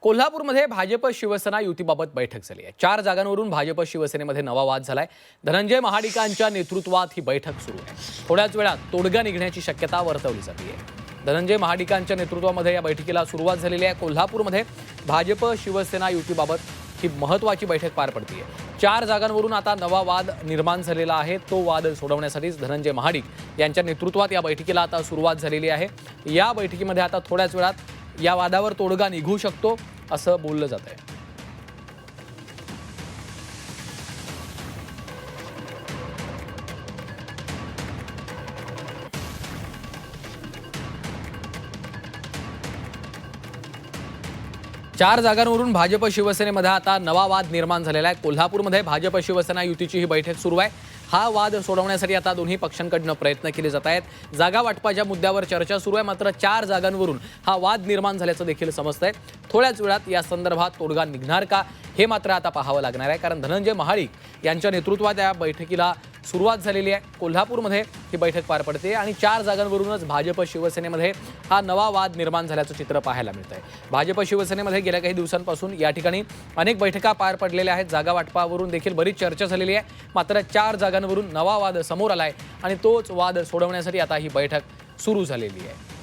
कोल्हापूरमध्ये भाजप शिवसेना युतीबाबत बैठक झाली आहे। 4 जागांवरून भाजप शिवसेनेमध्ये नवा वाद झालाय। धनंजय महाडिकांच्या नेतृत्वात ही बैठक सुरू आहे। थोड्याच वेळात तोडगा निघण्याची शक्यता वर्तवली जाते आहे। धनंजय महाडिकांच्या नेतृत्वामध्ये या बैठकीला सुरुवात झालेली आहे। कोल्हापूरमध्ये भाजप शिवसेना युतीबाबत ही महत्त्वाची बैठक पार पडते आहे। 4 जागांवरून आता नवा वाद निर्माण झालेला आहे। तो वाद सोडवण्यासाठीच धनंजय महाडिक यांच्या नेतृत्वात या बैठकीला आता सुरुवात झालेली आहे। या बैठकीमध्ये आता थोड्याच वेळात या वादावर तोडगा निघू शकतो असं बोललं जात आहे। चार जागांवरून भाजप शिवसेनेमध्ये आता नवा वाद निर्माण झालेला आहे। कोल्हापूरमध्ये भाजप शिवसेना युतीची ही बैठक सुरू आहे। हा वाद सोडवण्यासाठी आता दोन्ही पक्षांकडून प्रयत्न केले जात आहेत। जागा वाटपाच्या मुद्द्यावर चर्चा सुरू आहे, मात्र 4 जागांवरून हा वाद निर्माण झाल्याचं देखील समजतंय। थोड्याच वेळात या संदर्भात तोडगा निघणार का हे मात्र आता पाहावं लागणार आहे, कारण धनंजय महाडिक यांच्या नेतृत्वात या बैठकीला सुरुवात झालेली आहे। कोल्हापूरमध्ये ही बैठक पार पडते आणि 4 जागांवरूनच भाजप शिवसेनेमध्ये हा नवा वाद निर्माण झाल्याचं चित्र पाहायला मिळतंय। भाजप शिवसेनेमध्ये गेल्या काही दिवसांपासून या ठिकाणी अनेक बैठका पार पडलेल्या आहेत। जागा वाटपावरून देखील बरीच चर्चा झालेली आहे, मात्र 4 जागांवरून नवा वाद समोर आलाय आणि तोच वाद सोडवण्यासाठी आता ही बैठक सुरू झालेली आहे।